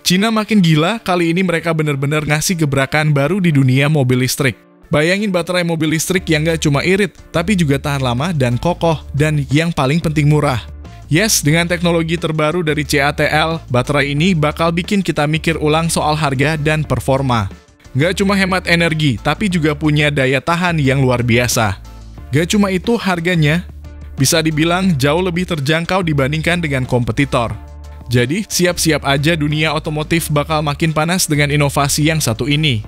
Cina makin gila, kali ini mereka benar-benar ngasih gebrakan baru di dunia mobil listrik. Bayangin baterai mobil listrik yang nggak cuma irit, tapi juga tahan lama dan kokoh, dan yang paling penting murah. Yes, dengan teknologi terbaru dari CATL, baterai ini bakal bikin kita mikir ulang soal harga dan performa. Nggak cuma hemat energi, tapi juga punya daya tahan yang luar biasa. Nggak cuma itu, harganya bisa dibilang jauh lebih terjangkau dibandingkan dengan kompetitor. Jadi, siap-siap aja dunia otomotif bakal makin panas dengan inovasi yang satu ini.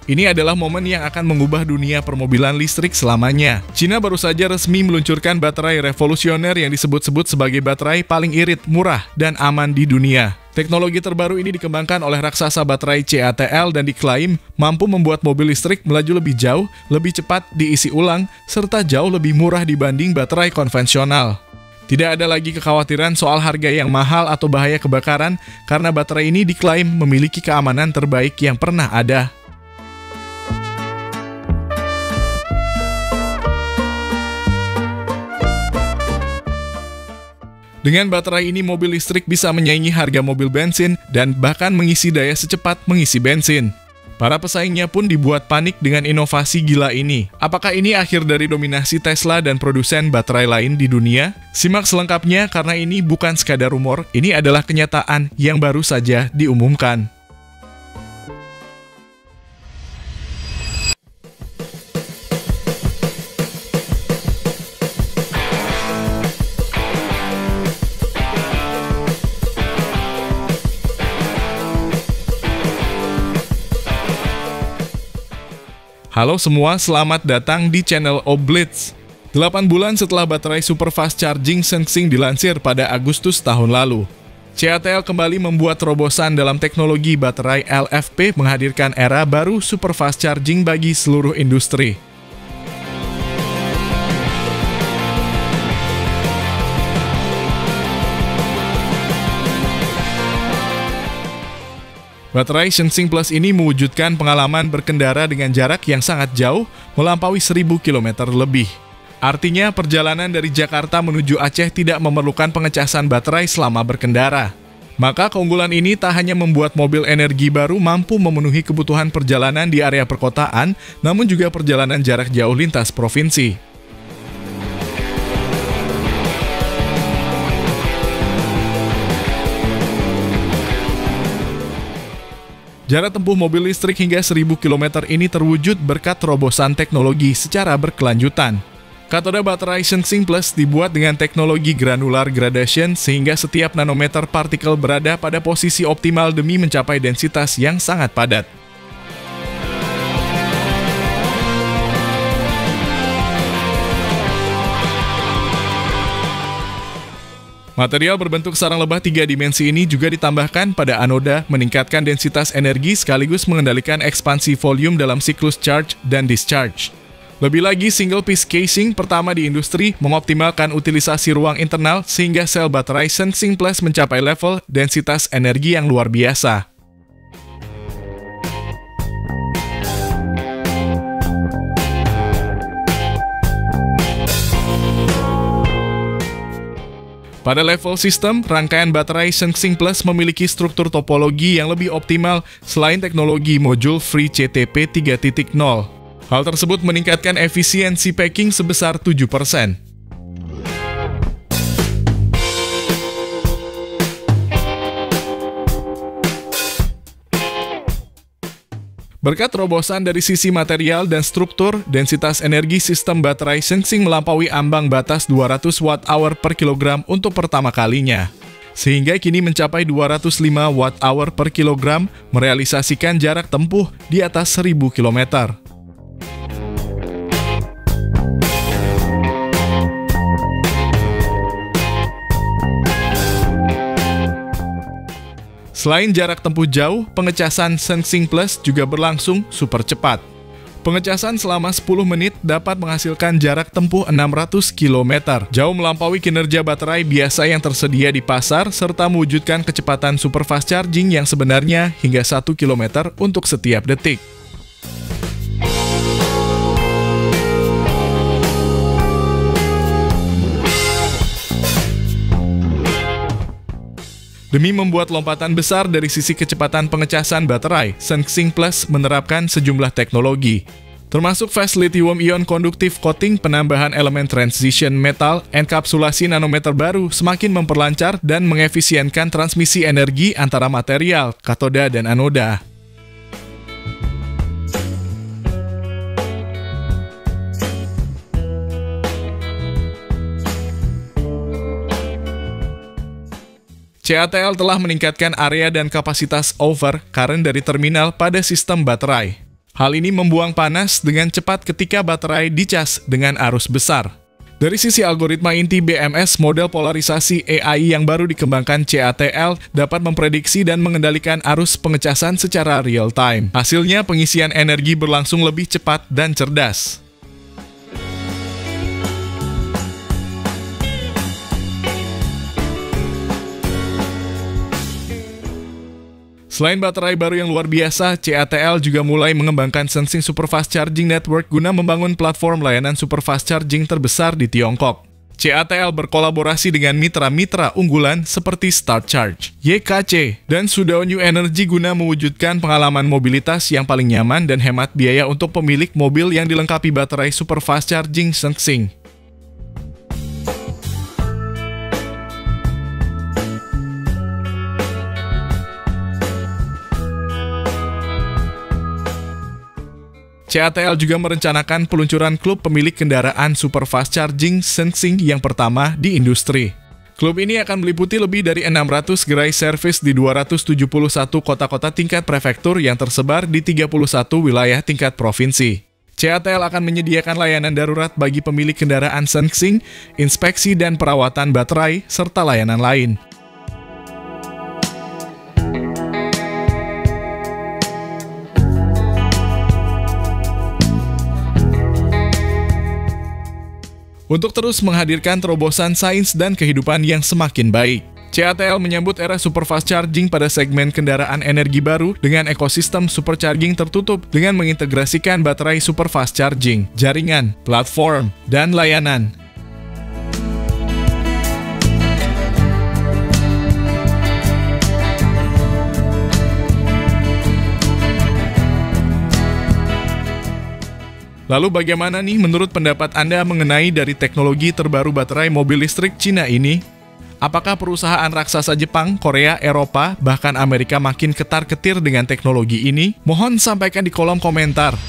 Ini adalah momen yang akan mengubah dunia permobilan listrik selamanya. Cina baru saja resmi meluncurkan baterai revolusioner yang disebut-sebut sebagai baterai paling irit, murah, dan aman di dunia. Teknologi terbaru ini dikembangkan oleh raksasa baterai CATL dan diklaim mampu membuat mobil listrik melaju lebih jauh, lebih cepat diisi ulang, serta jauh lebih murah dibanding baterai konvensional. Tidak ada lagi kekhawatiran soal harga yang mahal atau bahaya kebakaran, karena baterai ini diklaim memiliki keamanan terbaik yang pernah ada. Dengan baterai ini, mobil listrik bisa menyaingi harga mobil bensin dan bahkan mengisi daya secepat mengisi bensin. Para pesaingnya pun dibuat panik dengan inovasi gila ini. Apakah ini akhir dari dominasi Tesla dan produsen baterai lain di dunia? Simak selengkapnya karena ini bukan sekadar rumor, ini adalah kenyataan yang baru saja diumumkan. Halo semua, selamat datang di channel Oblitz. 8 bulan setelah baterai super fast charging Shenzhen dilansir pada Agustus tahun lalu, CATL kembali membuat terobosan dalam teknologi baterai LFP menghadirkan era baru super fast charging bagi seluruh industri. Baterai Shenzhen Plus ini mewujudkan pengalaman berkendara dengan jarak yang sangat jauh, melampaui 1000 km lebih. Artinya, perjalanan dari Jakarta menuju Aceh tidak memerlukan pengecasan baterai selama berkendara. Maka keunggulan ini tak hanya membuat mobil energi baru mampu memenuhi kebutuhan perjalanan di area perkotaan, namun juga perjalanan jarak jauh lintas provinsi. Jarak tempuh mobil listrik hingga 1000 km ini terwujud berkat terobosan teknologi secara berkelanjutan. Katoda baterai Shenzhen Plus dibuat dengan teknologi granular gradation sehingga setiap nanometer partikel berada pada posisi optimal demi mencapai densitas yang sangat padat. Material berbentuk sarang lebah 3 dimensi ini juga ditambahkan pada anoda, meningkatkan densitas energi sekaligus mengendalikan ekspansi volume dalam siklus charge dan discharge. Lebih lagi, single piece casing pertama di industri mengoptimalkan utilisasi ruang internal sehingga sel baterai Shenzhen Plus mencapai level densitas energi yang luar biasa. Pada level sistem, rangkaian baterai Shenzhen Plus memiliki struktur topologi yang lebih optimal selain teknologi modul Free CTP 3.0. Hal tersebut meningkatkan efisiensi packing sebesar 7%. Berkat terobosan dari sisi material dan struktur, densitas energi sistem baterai Shenzhen melampaui ambang batas 200 Wh per kilogram untuk pertama kalinya. Sehingga kini mencapai 205 Wh per kilogram, merealisasikan jarak tempuh di atas 1000 km. Selain jarak tempuh jauh, pengecasan Shenzhen Plus juga berlangsung super cepat. Pengecasan selama 10 menit dapat menghasilkan jarak tempuh 600 km, jauh melampaui kinerja baterai biasa yang tersedia di pasar, serta mewujudkan kecepatan super fast charging yang sebenarnya hingga 1 km untuk setiap detik. Demi membuat lompatan besar dari sisi kecepatan pengecasan baterai, SunXing Plus menerapkan sejumlah teknologi, termasuk fast lithium-ion conductive coating, penambahan elemen transition metal, enkapsulasi nanometer baru semakin memperlancar dan mengefisienkan transmisi energi antara material, katoda dan anoda. CATL telah meningkatkan area dan kapasitas over current dari terminal pada sistem baterai. Hal ini membuang panas dengan cepat ketika baterai dicas dengan arus besar. Dari sisi algoritma inti BMS, model polarisasi AI yang baru dikembangkan CATL dapat memprediksi dan mengendalikan arus pengecasan secara real-time. Hasilnya, pengisian energi berlangsung lebih cepat dan cerdas. Selain baterai baru yang luar biasa, CATL juga mulai mengembangkan SunXing Superfast Charging Network guna membangun platform layanan superfast charging terbesar di Tiongkok. CATL berkolaborasi dengan mitra-mitra unggulan seperti Start Charge, YKC, dan Sudao New Energy guna mewujudkan pengalaman mobilitas yang paling nyaman dan hemat biaya untuk pemilik mobil yang dilengkapi baterai superfast charging SunXing. CATL juga merencanakan peluncuran klub pemilik kendaraan superfast charging SunXing yang pertama di industri. Klub ini akan meliputi lebih dari 600 gerai servis di 271 kota-kota tingkat prefektur yang tersebar di 31 wilayah tingkat provinsi. CATL akan menyediakan layanan darurat bagi pemilik kendaraan SunXing, inspeksi dan perawatan baterai, serta layanan lain. Untuk terus menghadirkan terobosan sains dan kehidupan yang semakin baik, CATL menyambut era superfast charging pada segmen kendaraan energi baru dengan ekosistem supercharging tertutup dengan mengintegrasikan baterai superfast charging, jaringan, platform, dan layanan. Lalu bagaimana nih menurut pendapat Anda mengenai dari teknologi terbaru baterai mobil listrik Cina ini? Apakah perusahaan raksasa Jepang, Korea, Eropa, bahkan Amerika makin ketar-ketir dengan teknologi ini? Mohon sampaikan di kolom komentar.